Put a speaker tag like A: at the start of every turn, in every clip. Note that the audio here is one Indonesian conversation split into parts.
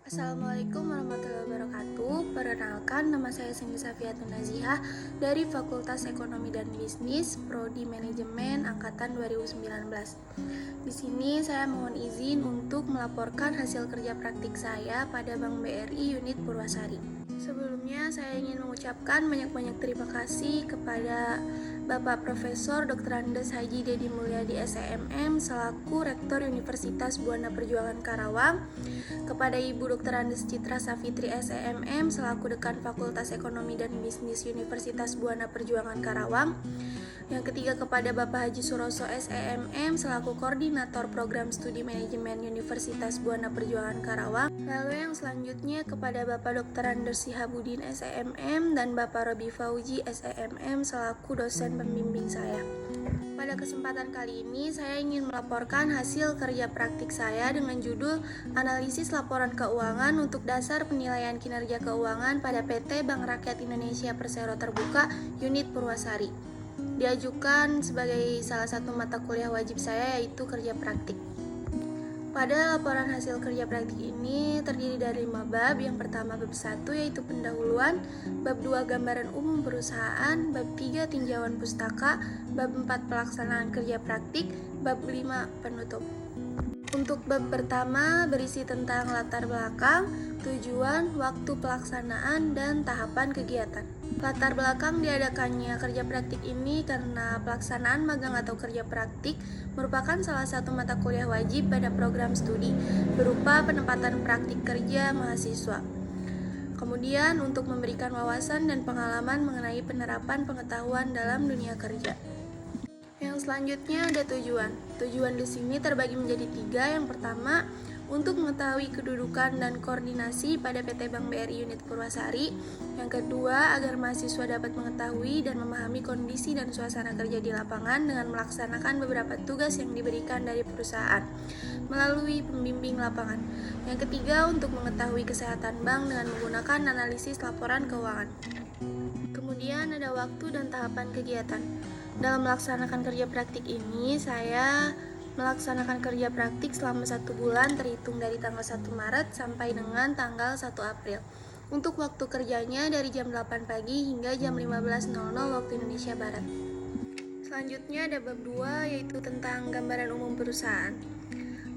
A: Assalamualaikum warahmatullahi wabarakatuh. Perkenalkan, nama saya Cindy Safiatun Nazihah dari Fakultas Ekonomi dan Bisnis, Prodi Manajemen Angkatan 2019. Di sini saya mohon izin untuk melaporkan hasil kerja praktik saya pada Bank BRI Unit Purwasari. Sebelumnya saya ingin mengucapkan banyak-banyak terima kasih kepada Bapak Profesor Dr. Andes Haji Dedi Mulyadi SEMM selaku Rektor Universitas Buana Perjuangan Karawang, kepada Ibu Dr. Andes Citra Safitri SEMM selaku Dekan Fakultas Ekonomi dan Bisnis Universitas Buana Perjuangan Karawang. Yang ketiga, kepada Bapak Haji Suroso SEMM selaku Koordinator Program Studi Manajemen Universitas Buana Perjuangan Karawang. Lalu yang selanjutnya kepada Bapak Dr. Anders Sihabudin SEMM dan Bapak Robi Fauji SEMM selaku dosen pembimbing saya. Pada kesempatan kali ini saya ingin melaporkan hasil kerja praktik saya dengan judul Analisis Laporan Keuangan untuk Dasar Penilaian Kinerja Keuangan pada PT Bank Rakyat Indonesia Persero Terbuka Unit Purwasari. Diajukan sebagai salah satu mata kuliah wajib saya, yaitu kerja praktik. Pada laporan hasil kerja praktik ini terdiri dari 5 bab. Yang pertama bab 1 yaitu pendahuluan, bab 2 gambaran umum perusahaan, bab 3 tinjauan pustaka, bab 4 pelaksanaan kerja praktik, bab 5 penutup. Untuk bab pertama berisi tentang latar belakang, tujuan, waktu pelaksanaan, dan tahapan kegiatan. Latar belakang diadakannya kerja praktik ini karena pelaksanaan magang atau kerja praktik merupakan salah satu mata kuliah wajib pada program studi berupa penempatan praktik kerja mahasiswa. Kemudian untuk memberikan wawasan dan pengalaman mengenai penerapan pengetahuan dalam dunia kerja. Yang selanjutnya ada tujuan. Tujuan di sini terbagi menjadi 3. Yang pertama, untuk mengetahui kedudukan dan koordinasi pada PT Bank BRI Unit Purwasari. Yang kedua, agar mahasiswa dapat mengetahui dan memahami kondisi dan suasana kerja di lapangan dengan melaksanakan beberapa tugas yang diberikan dari perusahaan melalui pembimbing lapangan. Yang ketiga, untuk mengetahui kesehatan bank dengan menggunakan analisis laporan keuangan. Kemudian ada waktu dan tahapan kegiatan. Dalam melaksanakan kerja praktik ini, saya melaksanakan kerja praktik selama 1 bulan terhitung dari tanggal 1 Maret sampai dengan tanggal 1 April. Untuk waktu kerjanya dari jam 8 pagi hingga jam 15.00 waktu Indonesia Barat. Selanjutnya ada bab 2 yaitu tentang gambaran umum perusahaan.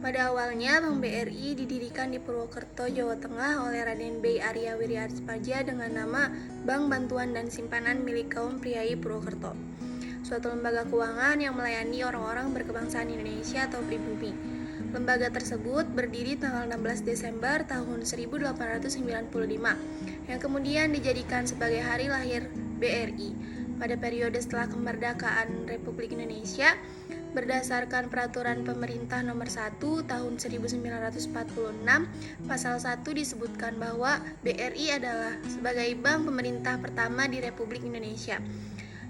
A: Pada awalnya Bank BRI didirikan di Purwokerto, Jawa Tengah oleh Raden B. Arya Wiryatspaja dengan nama Bank Bantuan dan Simpanan milik kaum priai Purwokerto, suatu lembaga keuangan yang melayani orang-orang berkebangsaan Indonesia atau pribumi. Lembaga tersebut berdiri tanggal 16 Desember tahun 1895, yang kemudian dijadikan sebagai hari lahir BRI pada periode setelah kemerdekaan Republik Indonesia berdasarkan Peraturan Pemerintah Nomor 1 Tahun 1946, Pasal 1 disebutkan bahwa BRI adalah sebagai bank pemerintah pertama di Republik Indonesia.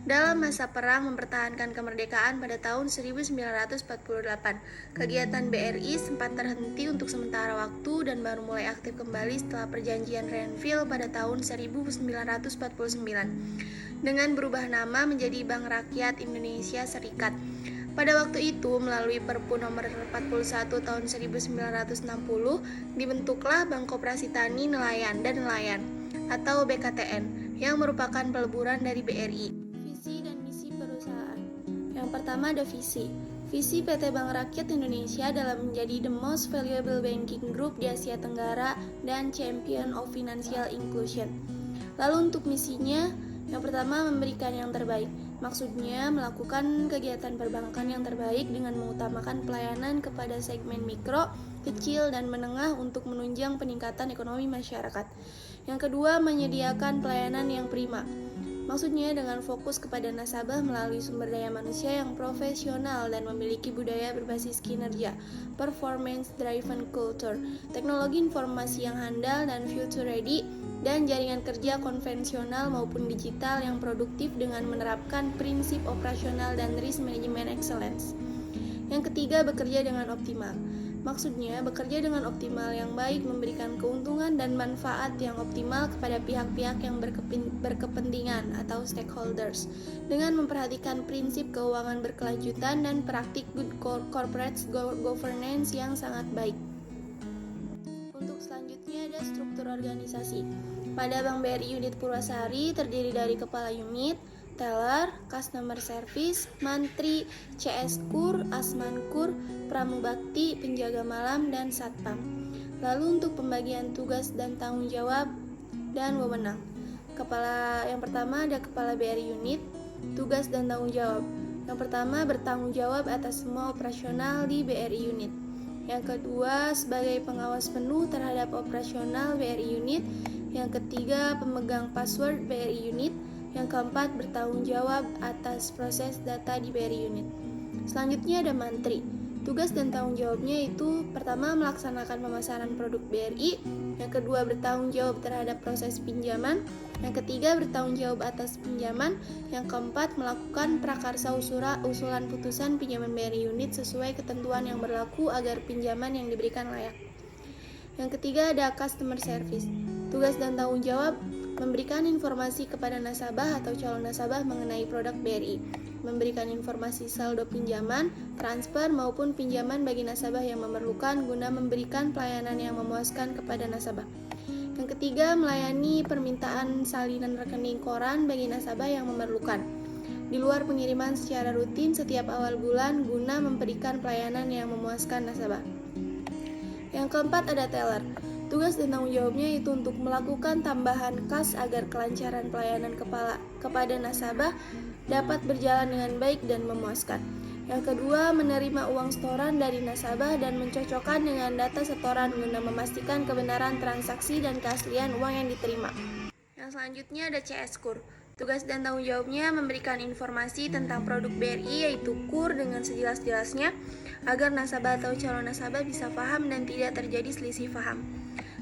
A: Dalam masa perang mempertahankan kemerdekaan pada tahun 1948, kegiatan BRI sempat terhenti untuk sementara waktu dan baru mulai aktif kembali setelah Perjanjian Renville pada tahun 1949 dengan berubah nama menjadi Bank Rakyat Indonesia Serikat. Pada waktu itu, melalui Perpu Nomor 41 Tahun 1960, dibentuklah Bank Koperasi Tani Nelayan dan Nelayan atau BKTN yang merupakan peleburan dari BRI. Visi dan misi perusahaan. Yang pertama ada visi. Visi PT Bank Rakyat Indonesia adalah menjadi the most valuable banking group di Asia Tenggara dan champion of financial inclusion. Lalu untuk misinya, yang pertama memberikan yang terbaik. Maksudnya melakukan kegiatan perbankan yang terbaik dengan mengutamakan pelayanan kepada segmen mikro, kecil, dan menengah untuk menunjang peningkatan ekonomi masyarakat. Yang kedua, menyediakan pelayanan yang prima. Maksudnya dengan fokus kepada nasabah melalui sumber daya manusia yang profesional dan memiliki budaya berbasis kinerja, performance driven culture, teknologi informasi yang handal dan future ready, dan jaringan kerja konvensional maupun digital yang produktif dengan menerapkan prinsip operasional dan risk management excellence. Yang ketiga, bekerja dengan optimal. Maksudnya, bekerja dengan optimal yang baik memberikan keuntungan dan manfaat yang optimal kepada pihak-pihak yang berkepentingan atau stakeholders dengan memperhatikan prinsip keuangan berkelanjutan dan praktik good corporate governance yang sangat baik. Untuk selanjutnya ada struktur organisasi. Pada Bank BRI Unit Purwasari terdiri dari kepala unit, teller, customer service, mantri, CS Kur, Asman Kur, pramubakti, penjaga malam, dan satpam. Lalu untuk pembagian tugas dan tanggung jawab dan wewenang. Yang pertama ada kepala BRI unit, tugas dan tanggung jawab. Yang pertama bertanggung jawab atas semua operasional di BRI unit. Yang kedua sebagai pengawas penuh terhadap operasional BRI unit. Yang ketiga pemegang password BRI unit. Yang keempat bertanggung jawab atas proses data di BRI unit. Selanjutnya ada mantri. Tugas dan tanggung jawabnya itu pertama melaksanakan pemasaran produk BRI, yang kedua bertanggung jawab terhadap proses pinjaman, yang ketiga bertanggung jawab atas pinjaman, yang keempat melakukan prakarsa usulan putusan pinjaman BRI unit sesuai ketentuan yang berlaku agar pinjaman yang diberikan layak. Yang ketiga ada customer service. Tugas dan tanggung jawab memberikan informasi kepada nasabah atau calon nasabah mengenai produk BRI, memberikan informasi saldo pinjaman, transfer maupun pinjaman bagi nasabah yang memerlukan guna memberikan pelayanan yang memuaskan kepada nasabah. Yang ketiga, melayani permintaan salinan rekening koran bagi nasabah yang memerlukan, di luar pengiriman secara rutin setiap awal bulan guna memberikan pelayanan yang memuaskan nasabah. Yang keempat ada teller. Tugas dan tanggung jawabnya itu untuk melakukan tambahan kas agar kelancaran pelayanan kepada nasabah dapat berjalan dengan baik dan memuaskan. Yang kedua, menerima uang setoran dari nasabah dan mencocokkan dengan data setoran guna memastikan kebenaran transaksi dan keaslian uang yang diterima. Yang selanjutnya ada CS Kur. Tugas dan tanggung jawabnya memberikan informasi tentang produk BRI yaitu KUR dengan sejelas-jelasnya agar nasabah atau calon nasabah bisa paham dan tidak terjadi selisih paham.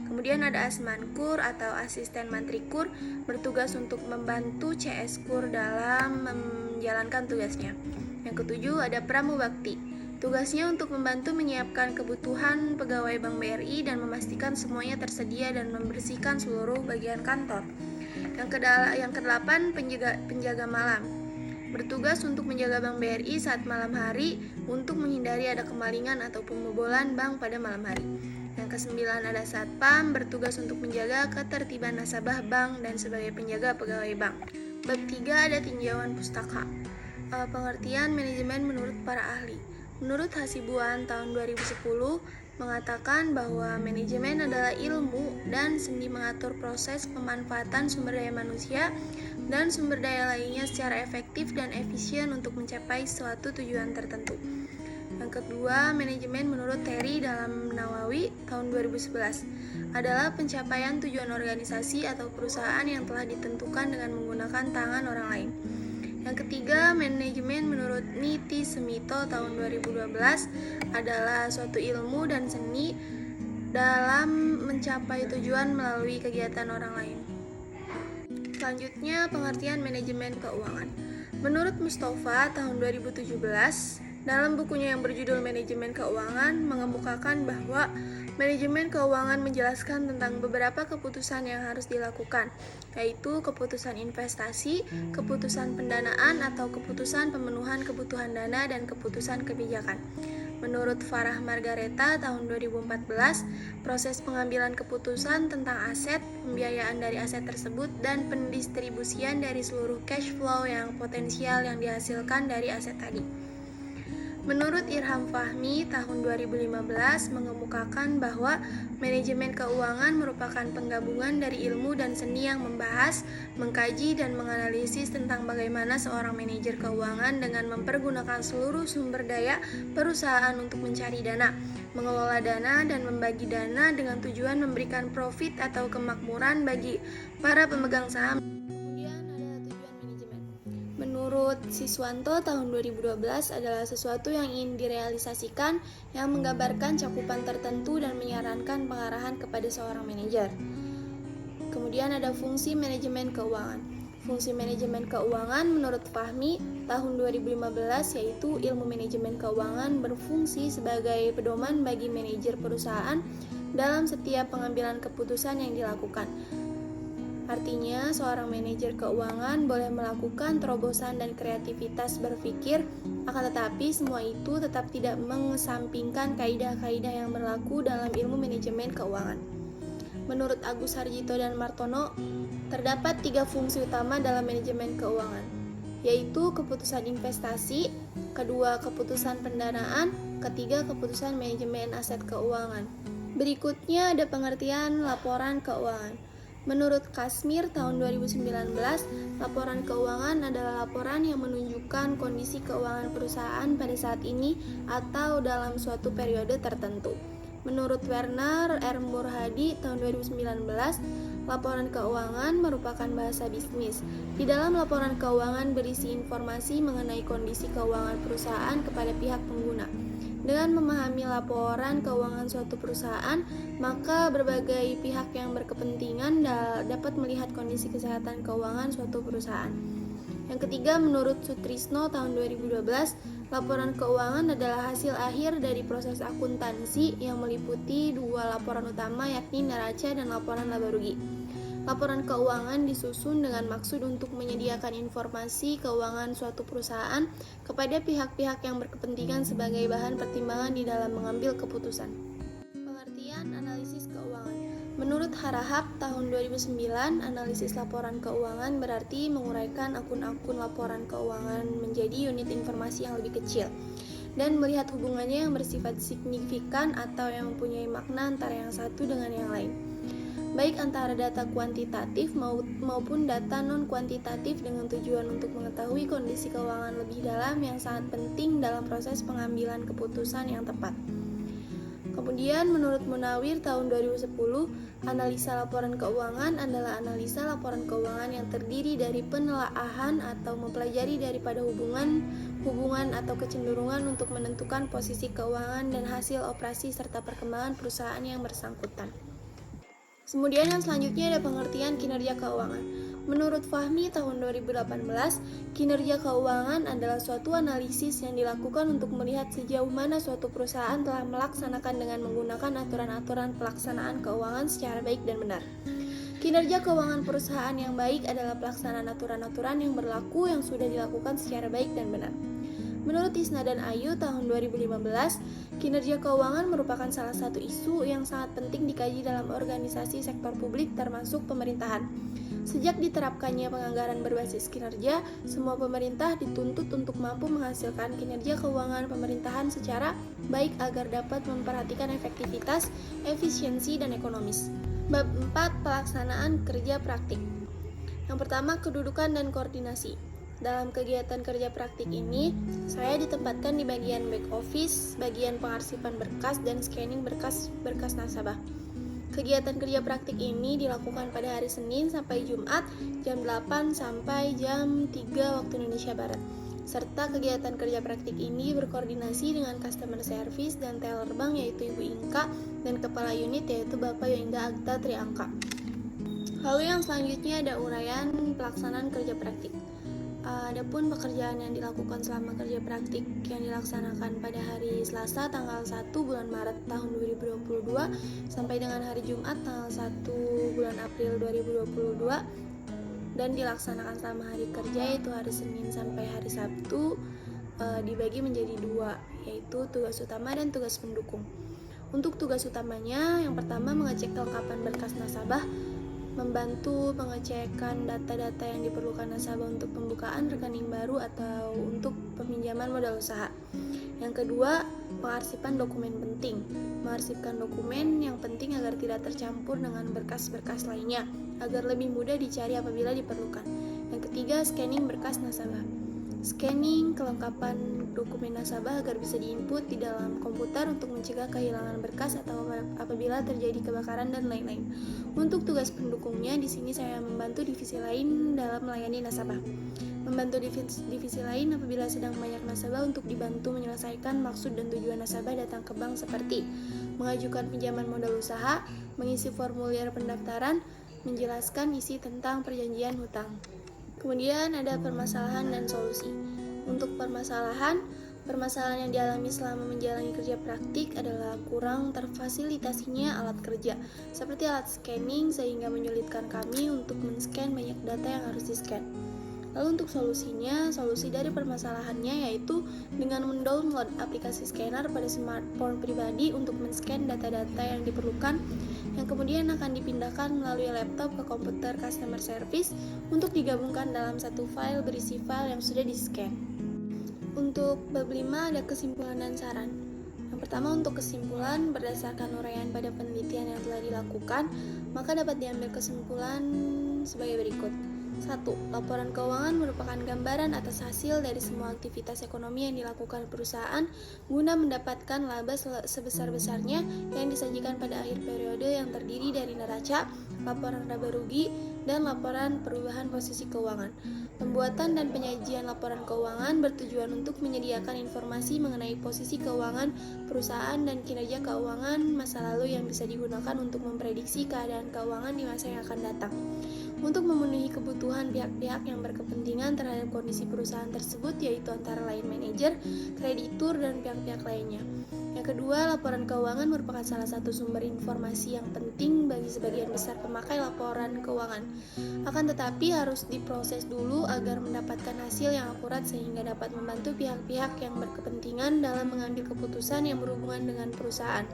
A: Kemudian ada Asman Kur atau asisten mantri KUR bertugas untuk membantu CS KUR dalam menjalankan tugasnya. Yang ketujuh ada pramubakti. Tugasnya untuk membantu menyiapkan kebutuhan pegawai Bank BRI dan memastikan semuanya tersedia dan membersihkan seluruh bagian kantor. Yang kedelapan penjaga malam. Bertugas untuk menjaga Bank BRI saat malam hari untuk menghindari ada kemalingan atau pembobolan bank pada malam hari. Yang kesembilan ada satpam, bertugas untuk menjaga ketertiban nasabah bank dan sebagai penjaga pegawai bank. Bab 3 ada tinjauan pustaka. Pengertian manajemen menurut para ahli. Menurut Hasibuan tahun 2010 mengatakan bahwa manajemen adalah ilmu dan seni mengatur proses pemanfaatan sumber daya manusia dan sumber daya lainnya secara efektif dan efisien untuk mencapai suatu tujuan tertentu. Yang kedua, manajemen menurut Terry dalam Nawawi tahun 2011 adalah pencapaian tujuan organisasi atau perusahaan yang telah ditentukan dengan menggunakan tangan orang lain. Yang ketiga, manajemen menurut Niti Semito tahun 2012 adalah suatu ilmu dan seni dalam mencapai tujuan melalui kegiatan orang lain. Selanjutnya, pengertian manajemen keuangan. Menurut Mustafa tahun 2017, dalam bukunya yang berjudul Manajemen Keuangan mengemukakan bahwa manajemen keuangan menjelaskan tentang beberapa keputusan yang harus dilakukan, yaitu keputusan investasi, keputusan pendanaan atau keputusan pemenuhan kebutuhan dana, dan keputusan kebijakan. Menurut Farah Margareta tahun 2014, proses pengambilan keputusan tentang aset, pembiayaan dari aset tersebut, dan pendistribusian dari seluruh cash flow yang potensial yang dihasilkan dari aset tadi. Menurut Irham Fahmi tahun 2015 mengemukakan bahwa manajemen keuangan merupakan penggabungan dari ilmu dan seni yang membahas, mengkaji, dan menganalisis tentang bagaimana seorang manajer keuangan dengan mempergunakan seluruh sumber daya perusahaan untuk mencari dana, mengelola dana, dan membagi dana dengan tujuan memberikan profit atau kemakmuran bagi para pemegang saham. Menurut Siswanto tahun 2012 adalah sesuatu yang ingin direalisasikan yang menggambarkan cakupan tertentu dan menyarankan pengarahan kepada seorang manajer. Kemudian ada fungsi manajemen keuangan. Fungsi manajemen keuangan menurut Fahmi tahun 2015 yaitu ilmu manajemen keuangan berfungsi sebagai pedoman bagi manajer perusahaan dalam setiap pengambilan keputusan yang dilakukan. Artinya, seorang manajer keuangan boleh melakukan terobosan dan kreativitas berpikir, akan tetapi semua itu tetap tidak mengesampingkan kaidah-kaidah yang berlaku dalam ilmu manajemen keuangan. Menurut Agus Harjito dan Martono, terdapat 3 fungsi utama dalam manajemen keuangan, yaitu keputusan investasi, kedua keputusan pendanaan, ketiga keputusan manajemen aset keuangan. Berikutnya ada pengertian laporan keuangan. Menurut Kasmir tahun 2019, laporan keuangan adalah laporan yang menunjukkan kondisi keuangan perusahaan pada saat ini atau dalam suatu periode tertentu. Menurut Werner R. Murhadi tahun 2019, laporan keuangan merupakan bahasa bisnis. Di dalam laporan keuangan berisi informasi mengenai kondisi keuangan perusahaan kepada pihak pengguna. Dengan memahami laporan keuangan suatu perusahaan, maka berbagai pihak yang berkepentingan dapat melihat kondisi kesehatan keuangan suatu perusahaan. Yang ketiga, menurut Sutrisno tahun 2012, laporan keuangan adalah hasil akhir dari proses akuntansi yang meliputi 2 laporan utama, yakni neraca dan laporan laba rugi. Laporan keuangan disusun dengan maksud untuk menyediakan informasi keuangan suatu perusahaan kepada pihak-pihak yang berkepentingan sebagai bahan pertimbangan di dalam mengambil keputusan. Pengertian analisis keuangan. Menurut Harahap tahun 2009, analisis laporan keuangan berarti menguraikan akun-akun laporan keuangan menjadi unit informasi yang lebih kecil dan melihat hubungannya yang bersifat signifikan atau yang mempunyai makna antara yang satu dengan yang lain, baik antara data kuantitatif maupun data non-kuantitatif, dengan tujuan untuk mengetahui kondisi keuangan lebih dalam yang sangat penting dalam proses pengambilan keputusan yang tepat. Kemudian menurut Munawir tahun 2010, analisa laporan keuangan adalah analisa laporan keuangan yang terdiri dari penelaahan atau mempelajari daripada hubungan atau kecenderungan untuk menentukan posisi keuangan dan hasil operasi serta perkembangan perusahaan yang bersangkutan. Kemudian yang selanjutnya ada pengertian kinerja keuangan. Menurut Fahmi tahun 2018, kinerja keuangan adalah suatu analisis yang dilakukan untuk melihat sejauh mana suatu perusahaan telah melaksanakan dengan menggunakan aturan-aturan pelaksanaan keuangan secara baik dan benar. Kinerja keuangan perusahaan yang baik adalah pelaksanaan aturan-aturan yang berlaku yang sudah dilakukan secara baik dan benar. Menurut Isna dan Ayu tahun 2015, kinerja keuangan merupakan salah satu isu yang sangat penting dikaji dalam organisasi sektor publik termasuk pemerintahan. Sejak diterapkannya penganggaran berbasis kinerja, semua pemerintah dituntut untuk mampu menghasilkan kinerja keuangan pemerintahan secara baik agar dapat memperhatikan efektivitas, efisiensi, dan ekonomis. Bab 4. Pelaksanaan kerja praktik. Yang pertama, kedudukan dan koordinasi. Dalam kegiatan kerja praktik ini, saya ditempatkan di bagian back office, bagian pengarsipan berkas, dan scanning berkas nasabah. Kegiatan kerja praktik ini dilakukan pada hari Senin sampai Jumat jam 8 sampai jam 3 waktu Indonesia Barat. Serta kegiatan kerja praktik ini berkoordinasi dengan customer service dan teller bank yaitu Ibu Inka dan kepala unit yaitu Bapak Yoinda Agta Triangka. Lalu yang selanjutnya ada uraian pelaksanaan kerja praktik. Adapun pekerjaan yang dilakukan selama kerja praktik yang dilaksanakan pada hari Selasa tanggal 1 bulan Maret tahun 2022 sampai dengan hari Jumat tanggal 1 bulan April 2022 dan dilaksanakan selama hari kerja yaitu hari Senin sampai hari Sabtu dibagi menjadi 2, yaitu tugas utama dan tugas pendukung. Untuk tugas utamanya, yang pertama mengecek kelengkapan berkas nasabah, membantu pengecekan data-data yang diperlukan nasabah untuk pembukaan rekening baru atau untuk peminjaman modal usaha. Yang kedua, pengarsipan dokumen penting. Mengarsipkan dokumen yang penting agar tidak tercampur dengan berkas-berkas lainnya, agar lebih mudah dicari apabila diperlukan. Yang ketiga, scanning berkas nasabah. Scanning kelengkapan dokumen nasabah agar bisa diinput di dalam komputer untuk mencegah kehilangan berkas atau apabila terjadi kebakaran dan lain-lain. Untuk tugas pendukungnya, di sini saya membantu divisi lain dalam melayani nasabah. Membantu divisi lain apabila sedang banyak nasabah untuk dibantu menyelesaikan maksud dan tujuan nasabah datang ke bank seperti mengajukan pinjaman modal usaha, mengisi formulir pendaftaran, menjelaskan isi tentang perjanjian hutang. Kemudian ada permasalahan dan solusi. Untuk permasalahan yang dialami selama menjalani kerja praktik adalah kurang terfasilitasinya alat kerja, seperti alat scanning sehingga menyulitkan kami untuk men-scan banyak data yang harus di-scan. Lalu untuk solusinya, solusi dari permasalahannya yaitu dengan mendownload aplikasi scanner pada smartphone pribadi untuk men-scan data-data yang diperlukan. yang kemudian akan dipindahkan melalui laptop ke komputer customer service untuk digabungkan dalam satu file berisi file yang sudah di-scan. Untuk bab 5 ada kesimpulan dan saran. Yang pertama, untuk kesimpulan, berdasarkan uraian pada penelitian yang telah dilakukan, maka dapat diambil kesimpulan sebagai berikut. 1. Laporan keuangan merupakan gambaran atas hasil dari semua aktivitas ekonomi yang dilakukan perusahaan guna mendapatkan laba sebesar-besarnya yang disajikan pada akhir periode yang terdiri dari neraca, laporan laba rugi, dan laporan perubahan posisi keuangan. Pembuatan dan penyajian laporan keuangan bertujuan untuk menyediakan informasi mengenai posisi keuangan perusahaan dan kinerja keuangan masa lalu yang bisa digunakan untuk memprediksi keadaan keuangan di masa yang akan datang. Untuk memenuhi kebutuhan pihak-pihak yang berkepentingan terhadap kondisi perusahaan tersebut, yaitu antara lain manajer, kreditur, dan pihak-pihak lainnya. Yang kedua, laporan keuangan merupakan salah satu sumber informasi yang penting bagi sebagian besar pemakai laporan keuangan. Akan tetapi harus diproses dulu agar mendapatkan hasil yang akurat sehingga dapat membantu pihak-pihak yang berkepentingan dalam mengambil keputusan yang berhubungan dengan perusahaan,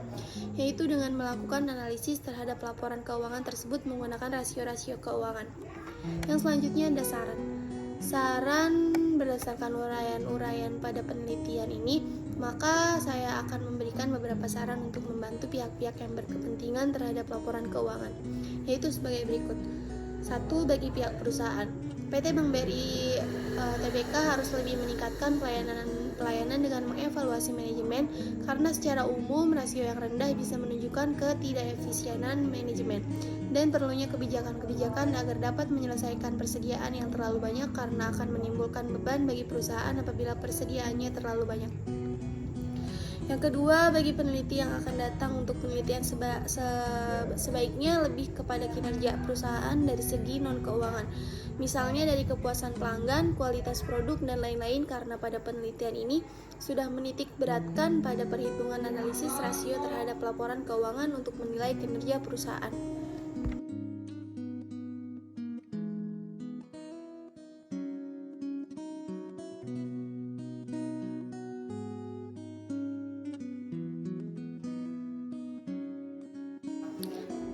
A: yaitu dengan melakukan analisis terhadap laporan keuangan tersebut menggunakan rasio-rasio keuangan. Yang selanjutnya ada saran. Saran berdasarkan uraian-uraian pada penelitian ini, maka saya akan memberikan beberapa saran untuk membantu pihak-pihak yang berkepentingan terhadap laporan keuangan, yaitu sebagai berikut. 1. Bagi pihak perusahaan, PT Bank BRI Tbk harus lebih meningkatkan pelayanan dengan mengevaluasi manajemen, karena secara umum rasio yang rendah bisa menunjukkan ketidakefisienan manajemen dan perlunya kebijakan-kebijakan agar dapat menyelesaikan persediaan yang terlalu banyak, karena akan menimbulkan beban bagi perusahaan apabila persediaannya terlalu banyak. Yang kedua, bagi peneliti yang akan datang untuk penelitian sebaiknya lebih kepada kinerja perusahaan dari segi non-keuangan, misalnya dari kepuasan pelanggan, kualitas produk, dan lain-lain, karena pada penelitian ini sudah menitik beratkan pada perhitungan analisis rasio terhadap laporan keuangan untuk menilai kinerja perusahaan.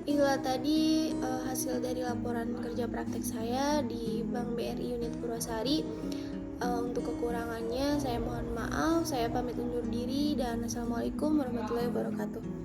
A: Itulah tadi hasil dari laporan kerja praktek saya di Bank BRI Unit Purwasari. Untuk kekurangannya saya mohon maaf, saya pamit undur diri dan assalamualaikum warahmatullahi wabarakatuh.